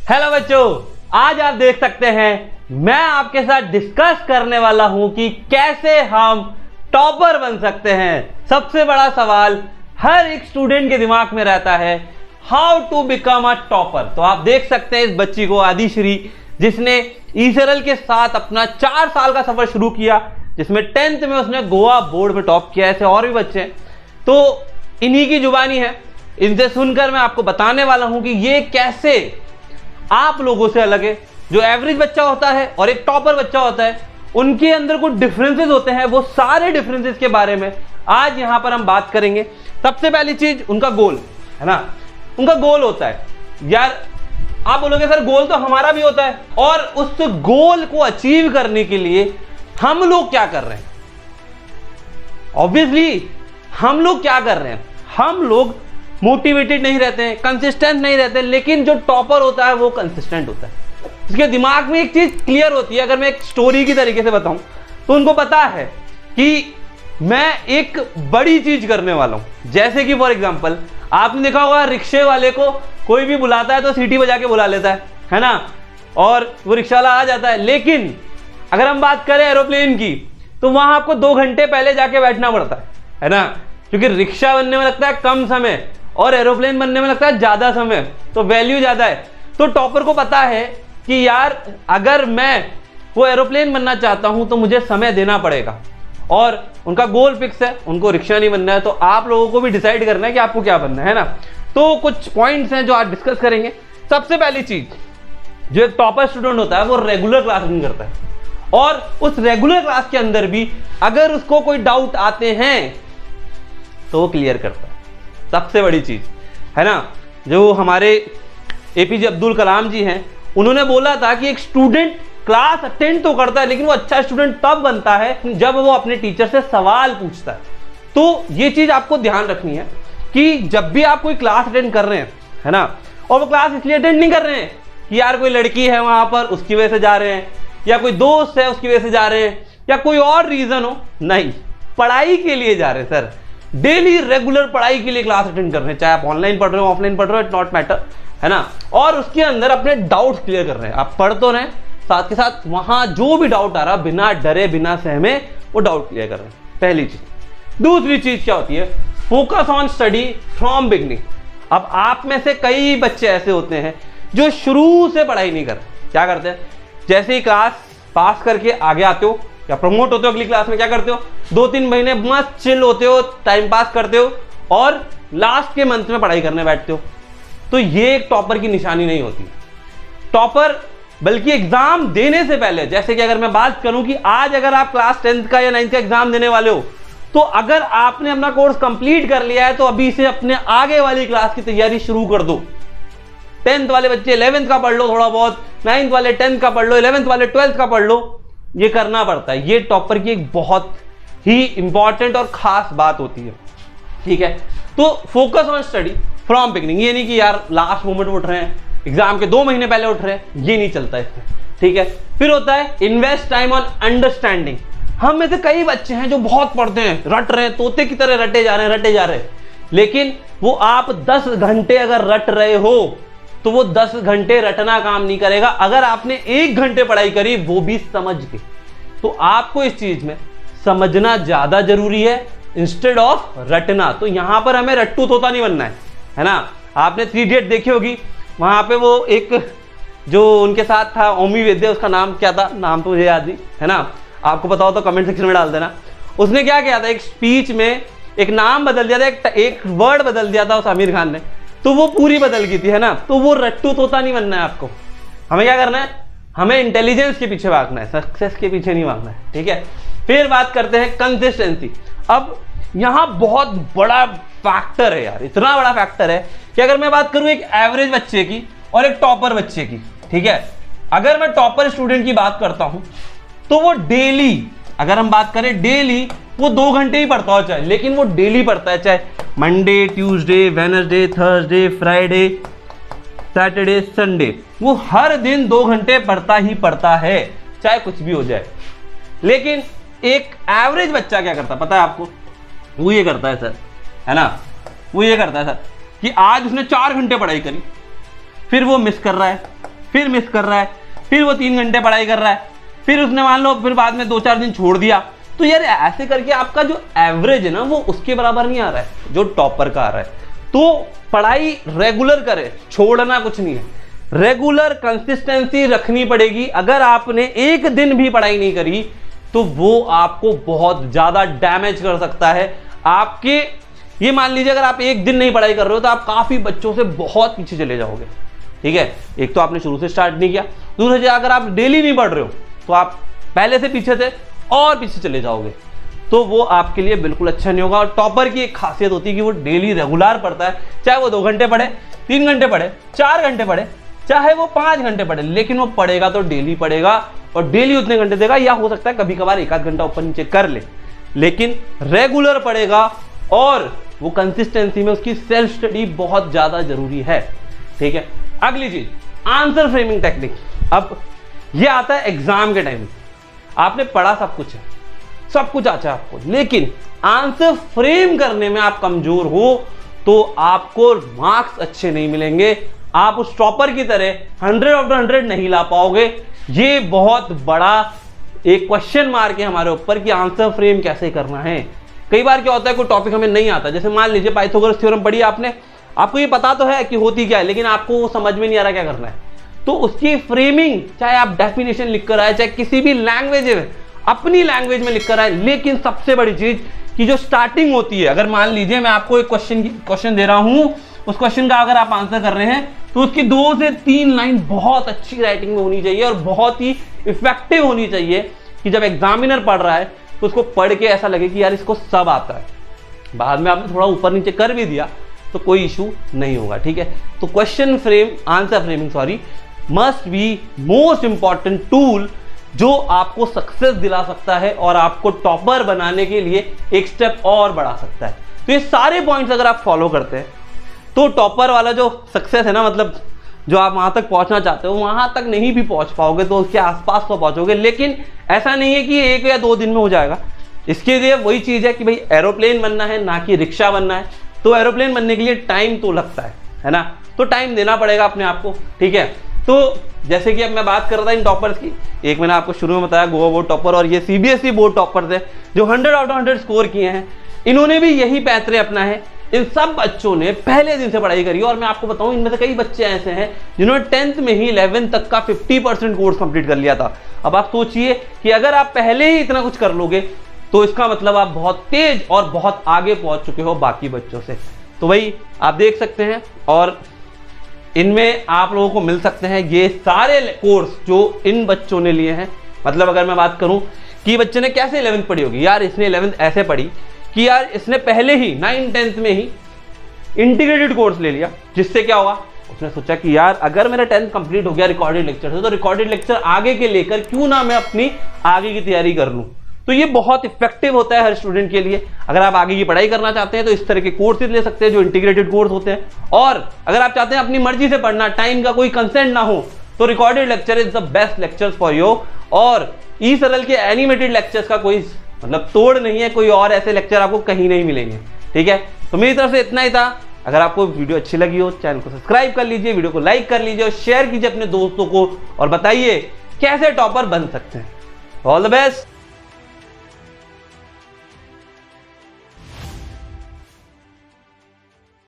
Hello बच्चों, आज आप देख सकते हैं मैं आपके साथ डिस्कस करने वाला हूं कि कैसे हम टॉपर बन सकते हैं। सबसे बड़ा सवाल हर एक स्टूडेंट के दिमाग में रहता है, how to become a topper. तो आप देख सकते हैं इस बच्ची को, आदिश्री, जिसने ईसरल के साथ अपना 4 साल का सफर शुरू किया, जिसमें 10th में उसने गोवा बोर्ड में टॉप किया। ऐसे और भी बच्चे हैं, तो इन्हीं की जुबानी है, इनसे सुनकर मैं आपको बताने वाला हूं कि ये कैसे आप लोगों से अलग है। जो एवरेज बच्चा होता है और एक टॉपर बच्चा होता है, उनके अंदर कुछ डिफरेंसेस होते हैं। वो सारे डिफरेंसेस के बारे में आज यहां पर हम बात करेंगे। सबसे पहली चीज, उनका गोल है ना। उनका गोल होता है, यार आप बोलोगे सर गोल तो हमारा भी होता है, और उस गोल को अचीव करने के लिए हम लोग क्या कर रहे हैं। ऑब्वियसली हम लोग क्या कर रहे हैं, हम लोग मोटिवेटेड नहीं रहते हैं, कंसिस्टेंट नहीं रहते, लेकिन जो टॉपर होता है वो कंसिस्टेंट होता है। उसके दिमाग में एक चीज क्लियर होती है। अगर मैं एक स्टोरी की तरीके से बताऊं तो उनको पता है कि मैं एक बड़ी चीज करने वाला हूं। जैसे कि फॉर एग्जांपल आपने देखा होगा, रिक्शे वाले को कोई भी बुलाता है तो सीटी बजा के बुला लेता है ना, और वो रिक्शा वाला आ जाता है। लेकिन अगर हम बात करें एरोप्लेन की, तो वहां आपको 2 घंटे पहले जाके बैठना पड़ता है ना, क्योंकि रिक्शा बनने में लगता है कम समय और एरोप्लेन बनने में लगता है ज्यादा समय, तो वैल्यू ज्यादा है। तो टॉपर को पता है कि यार अगर मैं वो एरोप्लेन बनना चाहता हूं तो मुझे समय देना पड़ेगा, और उनका गोल फिक्स है, उनको रिक्शा नहीं बनना है। तो आप लोगों को भी डिसाइड करना है कि आपको क्या बनना है ना। तो कुछ पॉइंट्स हैं जो आज डिस्कस करेंगे। सबसे पहली चीज, जो एक टॉपर स्टूडेंट होता है वो रेगुलर क्लास अटेंड करता है, और उस रेगुलर क्लास के अंदर भी अगर उसको कोई डाउट आते हैं तो वो क्लियर करता है। सबसे बड़ी चीज है ना, जो हमारे एपीजे अब्दुल कलाम जी हैं, उन्होंने बोला था कि एक स्टूडेंट क्लास अटेंड तो करता है, लेकिन वो अच्छा स्टूडेंट तब बनता है जब वो अपने टीचर से सवाल पूछता है। तो ये चीज आपको ध्यान रखनी है कि जब भी आप कोई क्लास अटेंड कर रहे हैं, है ना, और वो क्लास इसलिए अटेंड नहीं कर रहे हैं कि यार कोई लड़की है वहां पर उसकी वजह से जा रहे हैं, या कोई दोस्त है उसकी वजह से जा रहे हैं, या कोई और रीजन हो, नहीं, पढ़ाई के लिए जा रहे हैं सर। डेली रेगुलर पढ़ाई के लिए क्लास अटेंड कर रहे हैं, चाहे आप ऑनलाइन पढ़ रहे हो ऑफलाइन पढ़ रहे हो, इट नॉट मैटर, है ना। और उसके अंदर अपने डाउट्स क्लियर कर रहे हैं। आप पढ़ तो रहे हैं, साथ के साथ वहां जो भी डाउट आ रहा, बिना डरे बिना सहमे वो डाउट क्लियर कर रहे हैं, पहली चीज। दूसरी चीज क्या होती है, focus on study from beginning. अब आप में से कई बच्चे ऐसे होते हैं जो शुरू से पढ़ाई नहीं करते। क्या करते हैं, जैसे ही क्लास पास करके आगे आते हो या प्रमोट होते हो अगली क्लास में, क्या करते हो, 2-3 महीने मस्त चिल होते हो, टाइम पास करते हो, और लास्ट के मंथ में पढ़ाई करने बैठते हो। तो ये एक टॉपर की निशानी नहीं होती। टॉपर बल्कि एग्जाम देने से पहले, जैसे कि अगर मैं बात करूं कि आज अगर आप क्लास 10th का या 9th का एग्जाम देने वाले हो, तो अगर आपने अपना कोर्स कंप्लीट कर लिया है तो अभी से अपने आगे वाली क्लास की तैयारी शुरू कर दो। 10th वाले बच्चे 11th का पढ़ लो थोड़ा बहुत, 9th वाले 10th का पढ़ लो, 11th वाले 12th का पढ़ लो। ये करना पड़ता है, ये टॉपर की एक बहुत ही इंपॉर्टेंट और खास बात होती है, ठीक है। तो focus on study from beginning. ये नहीं कि यार लास्ट मोमेंट में उठ रहे हैं, एग्जाम के 2 महीने पहले उठ रहे हैं, ये नहीं चलता इसमें, ठीक है। फिर होता है इन्वेस्ट टाइम ऑन अंडरस्टैंडिंग। हम में से कई बच्चे हैं जो बहुत पढ़ते हैं, रट रहे हैं, तोते की तरह रटे जा रहे हैं, लेकिन वो आप 10 घंटे अगर रट रहे हो तो वो 10 घंटे रटना काम नहीं करेगा। अगर आपने 1 घंटे पढ़ाई करी, वो भी समझ के, तो आपको इस चीज में समझना ज्यादा जरूरी है इंस्टेड ऑफ रटना। तो यहां पर हमें रट्टू तोता नहीं बनना है ना। आपने 3 इडियट देखी होगी, वहां पे वो एक जो उनके साथ था ओमी वैद्य, उसका नाम क्या था, नाम तो मुझे याद नहीं, है ना। आपको पता हो तो कमेंट सेक्शन में डाल देना। उसने क्या किया था, एक स्पीच में एक नाम बदल दिया था, एक वर्ड बदल दिया था उस आमिर खान ने, तो वो पूरी बदल गई थी, है ना। तो वो रट्टू तोता नहीं बनना है आपको। हमें क्या करना है, हमें इंटेलिजेंस के पीछे भागना है, सक्सेस के पीछे नहीं भागना है, ठीक है। फिर बात करते हैं कंसिस्टेंसी। अब यहां बहुत बड़ा फैक्टर है यार, इतना बड़ा फैक्टर है कि अगर मैं बात करूं एक एवरेज बच्चे की और एक टॉपर बच्चे की, ठीक है। अगर मैं टॉपर स्टूडेंट की बात करता हूं तो वो डेली, अगर हम बात करें डेली, वो 2 घंटे ही पढ़ता हो चाहे, लेकिन वो डेली पढ़ता है, चाहे Monday, Tuesday, Wednesday, Thursday, Friday, Saturday, Sunday, वो हर दिन 2 घंटे पढ़ता ही पढ़ता है, चाहे कुछ भी हो जाए। लेकिन एक एवरेज बच्चा क्या करता है पता है आपको, वो ये करता है सर, है ना, वो ये करता है सर कि आज उसने 4 घंटे पढ़ाई करी, फिर वो मिस कर रहा है, फिर मिस कर रहा है, फिर वो 3 घंटे पढ़ाई कर रहा है, फिर उसने मान लो फिर बाद में 2-4 दिन छोड़ दिया, तो यार ऐसे करके आपका जो एवरेज है ना वो उसके बराबर नहीं आ रहा है जो टॉपर का आ रहा है। तो पढ़ाई रेगुलर करे, छोड़ना कुछ नहीं है, रेगुलर कंसिस्टेंसी रखनी पड़ेगी। अगर आपने एक दिन भी पढ़ाई नहीं करी तो वो आपको बहुत ज्यादा डैमेज कर सकता है। आपके ये मान लीजिए अगर आप एक दिन नहीं पढ़ाई कर रहे हो तो आप काफी बच्चों से बहुत पीछे चले जाओगे, ठीक है। एक तो आपने शुरू से स्टार्ट नहीं किया, दूसरा अगर आप डेली नहीं पढ़ रहे हो तो आप पहले से पीछे थे और पीछे चले जाओगे, तो वो आपके लिए बिल्कुल अच्छा नहीं होगा। और टॉपर की एक खासियत होती है कि वो डेली रेगुलर पढ़ता है, चाहे वो 2 घंटे पढ़े, 3 घंटे पढ़े, 4 घंटे पढ़े, चाहे वो 5 घंटे पढ़े, लेकिन वो पढ़ेगा तो डेली पढ़ेगा और डेली उतने घंटे देगा। या हो सकता है कभी कभार 1-8 घंटा ऊपर नीचे कर ले, लेकिन रेगुलर पढ़ेगा। और वो कंसिस्टेंसी में उसकी सेल्फ स्टडी बहुत ज्यादा जरूरी है, ठीक है। अगली चीज आंसर फ्रेमिंग टेक्निक। अब ये आता है एग्जाम के टाइम, आपने पढ़ा सब कुछ है, सब कुछ आता है आपको, लेकिन आंसर फ्रेम करने में आप कमजोर हो तो आपको मार्क्स अच्छे नहीं मिलेंगे, आप उस टॉपर की तरह 100 आउट ऑफ 100 नहीं ला पाओगे। ये बहुत बड़ा एक क्वेश्चन मार्क है हमारे ऊपर कि आंसर फ्रेम कैसे करना है। कई बार क्या होता है कोई टॉपिक हमें नहीं आता, जैसे मान लीजिए पाइथागोरस थ्योरम पढ़ी आपने, आपको ये पता तो है कि होती क्या है, लेकिन आपको वो समझ में नहीं आ रहा क्या करना है, तो उसकी फ्रेमिंग चाहे आप डेफिनेशन लिख कर आए, चाहे किसी भी लैंग्वेज में अपनी लैंग्वेज में लिख कर आए, लेकिन सबसे बड़ी चीज कि जो स्टार्टिंग होती है, अगर मान लीजिए मैं आपको एक क्वेश्चन दे रहा हूं, उस क्वेश्चन का अगर आप आंसर कर रहे हैं तो उसकी 2 से 3 लाइन बहुत अच्छी राइटिंग में होनी चाहिए और बहुत ही इफेक्टिव होनी चाहिए कि जब एग्जामिनर पढ़ रहा है तो उसको पढ़ के ऐसा लगे कि यार इसको सब आता है। बाद में आपने थोड़ा ऊपर नीचे कर भी दिया तो कोई इशू नहीं होगा, ठीक है। तो question frame, answer framing sorry, must be most important tool जो आपको सक्सेस दिला सकता है और आपको टॉपर बनाने के लिए एक स्टेप और बढ़ा सकता है। तो ये सारे पॉइंट्स अगर आप फॉलो करते हैं तो टॉपर वाला जो सक्सेस है ना, मतलब जो आप वहां तक पहुंचना चाहते हो वहां तक नहीं भी पहुंच पाओगे तो उसके आसपास तो पहुंचोगे, लेकिन ऐसा नहीं है कि 1 या 2 दिन में हो जाएगा। इसके लिए वही चीज है कि भाई एरोप्लेन बनना है ना कि रिक्शा बनना है, तो एरोप्लेन बनने के लिए टाइम तो लगता है ना, तो टाइम देना पड़ेगा अपने आप को, ठीक है। तो जैसे कि अब मैं बात कर रहा था इन टॉपर्स की, एक मैंने आपको शुरू में बताया गोवा बोर्ड टॉपर और ये सीबीएसई बोर्ड टॉपर्स है जो 100 आउट ऑफ 100 स्कोर किए हैं, इन्होंने भी यही पैतरे अपना है। इन सब बच्चों ने पहले दिन से पढ़ाई करी और मैं आपको बताऊं इनमें से कई बच्चे ऐसे हैं जिन्होंने 10th में ही 11th तक का 50% कोर्स कंप्लीट कर लिया था। अब आप सोचिए कि अगर आप पहले ही इतना कुछ कर लोगे तो इसका मतलब आप बहुत तेज और बहुत आगे पहुंच चुके हो बाकी बच्चों से। तो वही आप देख सकते हैं और इनमें आप लोगों को मिल सकते हैं ये सारे कोर्स जो इन बच्चों ने लिए हैं। मतलब अगर मैं बात करूं कि बच्चे ने कैसे 11th पढ़ी होगी, यार इसने 11th ऐसे पढ़ी कि यार इसने पहले ही 9th-10th में ही इंटीग्रेटेड कोर्स ले लिया, जिससे क्या हुआ, उसने सोचा कि यार अगर मेरा 10th कंप्लीट हो गया रिकॉर्डेड लेक्चर से, तो रिकॉर्डेड लेक्चर आगे के लेकर क्यों ना मैं अपनी आगे की तैयारी कर लूं। तो ये बहुत इफेक्टिव होता है हर स्टूडेंट के लिए। अगर आप आगे की पढ़ाई करना चाहते हैं तो इस तरह के कोर्सेज ले सकते हैं जो इंटीग्रेटेड कोर्स होते हैं, और अगर आप चाहते हैं अपनी मर्जी से पढ़ना, टाइम का कोई कंसेंट ना हो, तो recorded lecture is the best lectures for you. और ई सरल के एनिमेटेड लेक्चर्स का कोई मतलब तोड़ नहीं है, कोई और ऐसे लेक्चर आपको कहीं नहीं मिलेंगे, ठीक है। तो मेरी तरफ से इतना ही था। अगर आपको वीडियो अच्छी लगी हो चैनल को सब्सक्राइब कर लीजिए, वीडियो को लाइक कर लीजिए और शेयर कीजिए अपने दोस्तों को, और बताइए कैसे टॉपर बन सकते हैं। All the best.